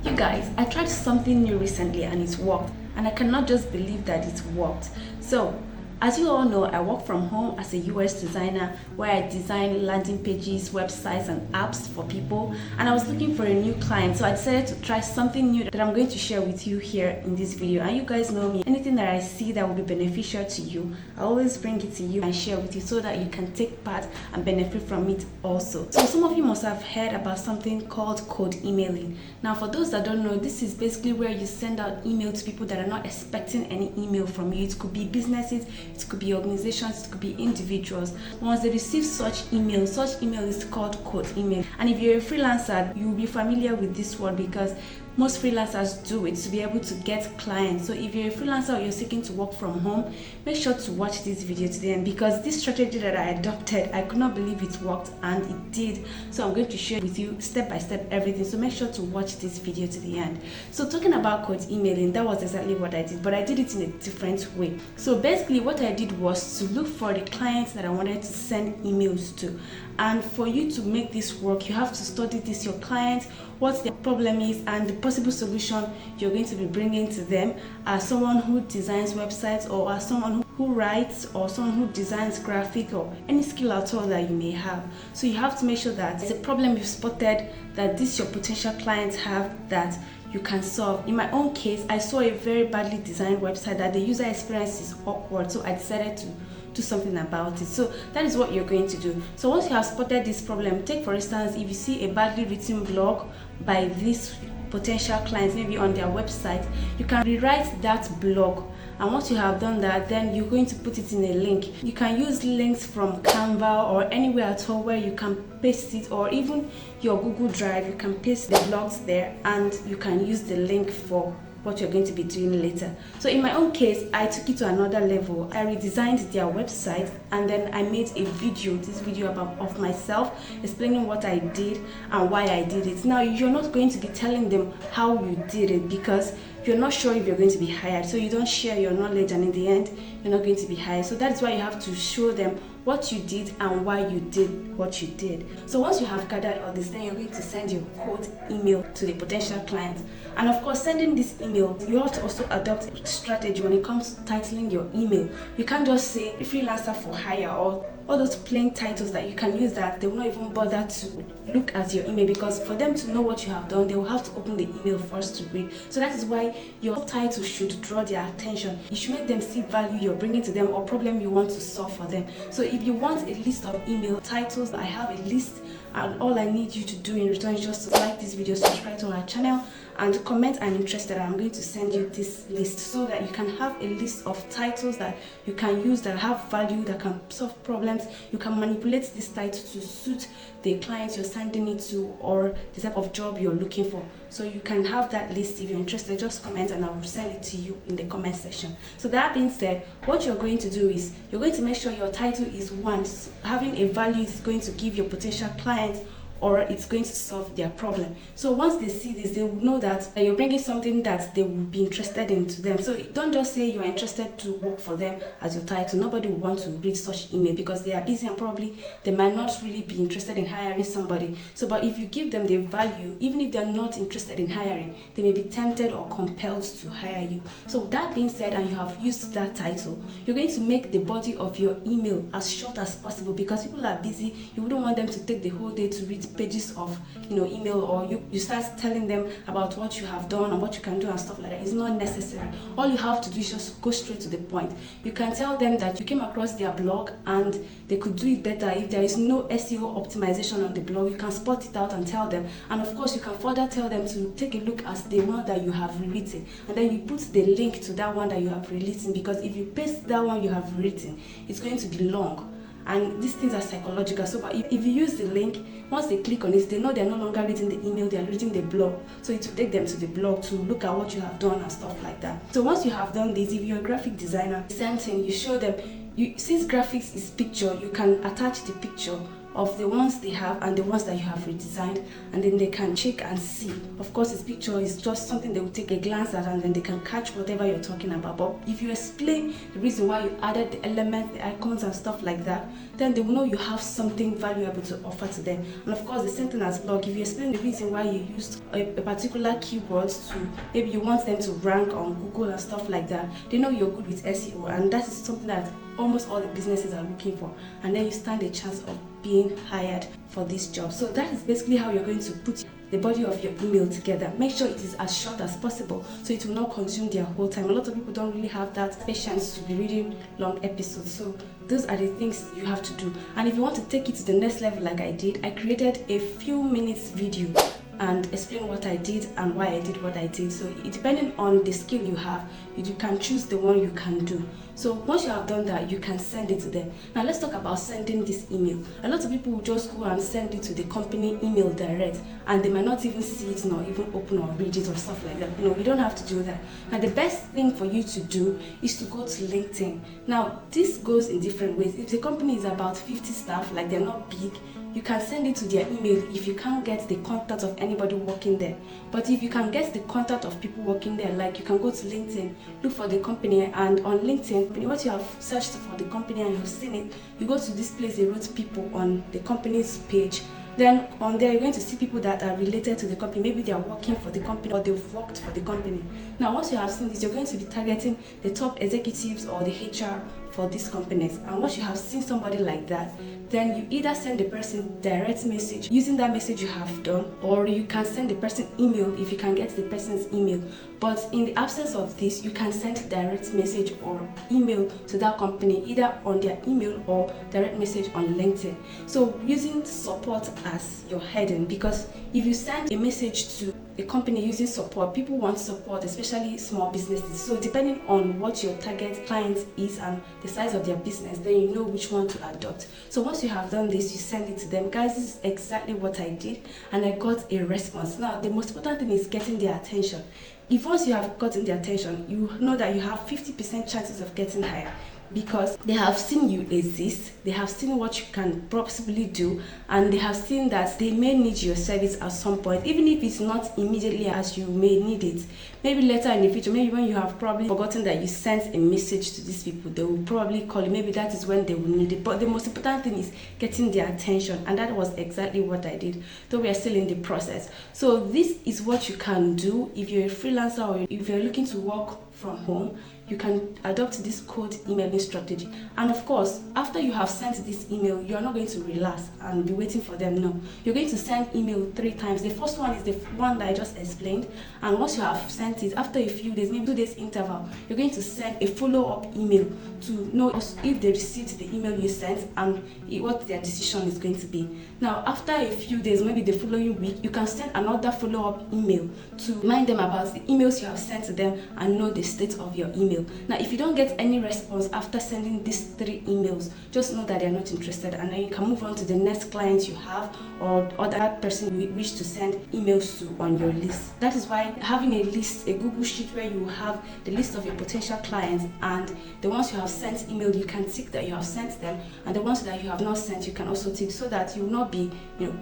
You guys, I tried something new recently and it worked, and I cannot just believe that it worked. So, as you all know, I work from home as a UX designer where I design landing pages, websites, and apps for people. And I was looking for a new client, so I decided to try something new that I'm going to share with you here in this video. And you guys know me, anything that I see that will be beneficial to you, I always bring it to you and share with you so that you can take part and benefit from it also. So some of you must have heard about something called cold emailing. Now, for those that don't know, this is basically where you send out email to people that are not expecting any email from you. It could be businesses, it could be organizations, it could be individuals. Once they receive such email is called cold email. And if you're a freelancer, you'll be familiar with this word because most freelancers do it to be able to get clients. So if you're a freelancer or you're seeking to work from home, make sure to watch this video to the end, because this strategy that I adopted, I could not believe it worked, and it did. So I'm going to share with you step by step everything, so make sure to watch this video to the end. So talking about cold emailing, that was exactly what I did, but I did it in a different way. So basically what I did was to look for the clients that I wanted to send emails to. And for you to make this work, you have to study this, your clients, what their problem is, and the possible solution you're going to be bringing to them as someone who designs websites, or as someone who writes, or someone who designs graphic, or any skill at all that you may have. So you have to make sure that it's a problem you've spotted that this your potential clients have that you can solve. In my own case, I saw a very badly designed website that the user experience is awkward, so I decided to do something about it. So that is what you're going to do. So once you have spotted this problem, take for instance, if you see a badly written blog by this potential clients, maybe on their website, you can rewrite that blog. And once you have done that, then you're going to put it in a link. You can use links from Canva or anywhere at all where you can paste it, or even your Google Drive, you can paste the blogs there and you can use the link for what you're going to be doing later. So in my own case, I took it to another level. I redesigned their website, and then I made this video of myself explaining what I did and why I did it. Now, you're not going to be telling them how you did it because you're not sure if you're going to be hired. So you don't share your knowledge, and in the end, you're not going to be hired. So that's why you have to show them what you did and why you did what you did. So once you have gathered all this, then you're going to send your cold email to the potential client. And of course, sending this email, you have to also adopt a strategy when it comes to titling your email. You can't just say freelancer for hire or all those plain titles that you can use that they will not even bother to look at your email, because for them to know what you have done, they will have to open the email first to read. So that is why your title should draw their attention. You should make them see value you're bringing to them or problem you want to solve for them. So if you want a list of email titles, I have a list, and all I need you to do in return is just to like this video, subscribe to our channel, and comment I'm interested. I'm going to send you this list so that you can have a list of titles that you can use that have value, that can solve problems. You can manipulate this title to suit the clients you're sending it to or the type of job you're looking for. So you can have that list. If you're interested, just comment and I will send it to you in the comment section. So that being said, what you're going to do is you're going to make sure your title is one, having a value is going to give your potential clients, or it's going to solve their problem. So once they see this, they will know that you're bringing something that they will be interested in to them. So don't just say you're interested to work for them as your title. Nobody will want to read such email because they are busy and probably they might not really be interested in hiring somebody. So but if you give them the value, even if they're not interested in hiring, they may be tempted or compelled to hire you. So that being said, and you have used that title, you're going to make the body of your email as short as possible, because people are busy. You wouldn't want them to take the whole day to read pages of email, or you start telling them about what you have done and what you can do and stuff like that. It's not necessary. All you have to do is just go straight to the point. You can tell them that you came across their blog and they could do it better. If there is no SEO optimization on the blog, you can spot it out and tell them. And of course, you can further tell them to take a look at the one that you have rewritten, and then you put the link to that one that you have rewritten, because if you paste that one you have written, it's going to be long. And these things are psychological. So but if you use the link, once they click on it, they know they're no longer reading the email, they're reading the blog. So it will take them to the blog to look at what you have done and stuff like that. So once you have done this, if you're a graphic designer, same thing, you show them. Since graphics is picture, you can attach the picture of the ones they have and the ones that you have redesigned, and then they can check and see. Of course, this picture is just something they will take a glance at, and then they can catch whatever you're talking about. But if you explain the reason why you added the elements, the icons and stuff like that, then they will know you have something valuable to offer to them. And of course, the same thing as blog. If you explain the reason why you used a particular keyword to, maybe you want them to rank on Google and stuff like that, they know you're good with SEO, and that is something that almost all the businesses are looking for, and then you stand a chance of being hired for this job. So that is basically how you're going to put the body of your email together. Make sure it is as short as possible so it will not consume their whole time. A lot of people don't really have that patience to be reading long episodes, so those are the things you have to do. And if you want to take it to the next level like I did, I created a few minutes video and explain what I did and why I did what I did. So depending on the skill you have, you can choose the one you can do. So once you have done that, you can send it to them. Now let's talk about sending this email. A lot of people will just go and send it to the company email direct, and they might not even see it, nor even open or read it or stuff like that. You don't have to do that. Now the best thing for you to do is to go to LinkedIn. Now this goes in different ways. If the company is about 50 staff, like they're not big, you can send it to their email if you can't get the contact of anybody working there. But if you can get the contact of people working there, like you can go to LinkedIn, look for the company, and on LinkedIn, once you have searched for the company and you've seen it, you go to this place they wrote people on the company's page. Then on there, you're going to see people that are related to the company. Maybe they are working for the company or they've worked for the company. Now, once you have seen this, you're going to be targeting the top executives or the HR for these companies. And once you have seen somebody like that, then you either send the person direct message using that message you have done, or you can send the person email if you can get the person's email. But in the absence of this, you can send direct message or email to that company, either on their email or direct message on LinkedIn. So using support as your heading, because if you send a message to a company using support, people want support, especially small businesses. So depending on what your target client is and the size of their business, then you know which one to adopt. So once you have done this, you send it to them. Guys, this is exactly what I did, and I got a response. Now the most important thing is getting their attention. If once you have gotten their attention, you know that you have 50% chances of getting hired, because they have seen you exist, they have seen what you can possibly do, and they have seen that they may need your service at some point, even if it's not immediately as you may need it. Maybe later in the future, maybe when you have probably forgotten that you sent a message to these people, they will probably call you. Maybe that is when they will need it. But the most important thing is getting their attention, and that was exactly what I did, though we are still in the process. So this is what you can do if you're a freelancer or if you're looking to work from home. You can adopt this cold emailing strategy. And of course, after you have sent this email, you're not going to relax and be waiting for them. No, you're going to send email 3 times. The first one is the one that I just explained, and once you have sent it, after a few days, maybe 2 days interval, you're going to send a follow-up email to know if they received the email you sent and what their decision is going to be. Now after a few days, maybe the following week, you can send another follow-up email to remind them about the emails you have sent to them and know the state of your email. Now if you don't get any response after sending these 3 emails, just know that they're not interested, and then you can move on to the next client you have or other person you wish to send emails to on your list. That is why having a list, a Google sheet where you have the list of your potential clients, and the ones you have sent email, you can tick that you have sent them, and the ones that you have not sent, you can also tick, so that you will not be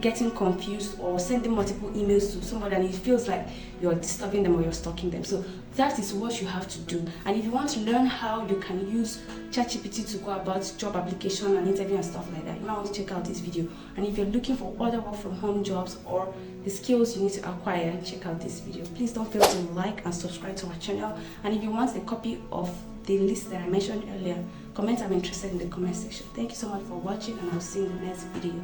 getting confused or sending multiple emails to somebody and it feels like you're disturbing them or you're stalking them. So that is what you have to do. And if you want to learn how you can use ChatGPT to go about job application and interview and stuff like that, you might want to check out this video. And if you're looking for other work from home jobs or the skills you need to acquire, check out this video. Please don't fail to like and subscribe to our channel. And if you want a copy of the list that I mentioned earlier, comment "I'm interested" in the comment section. Thank you so much for watching, and I'll see you in the next video.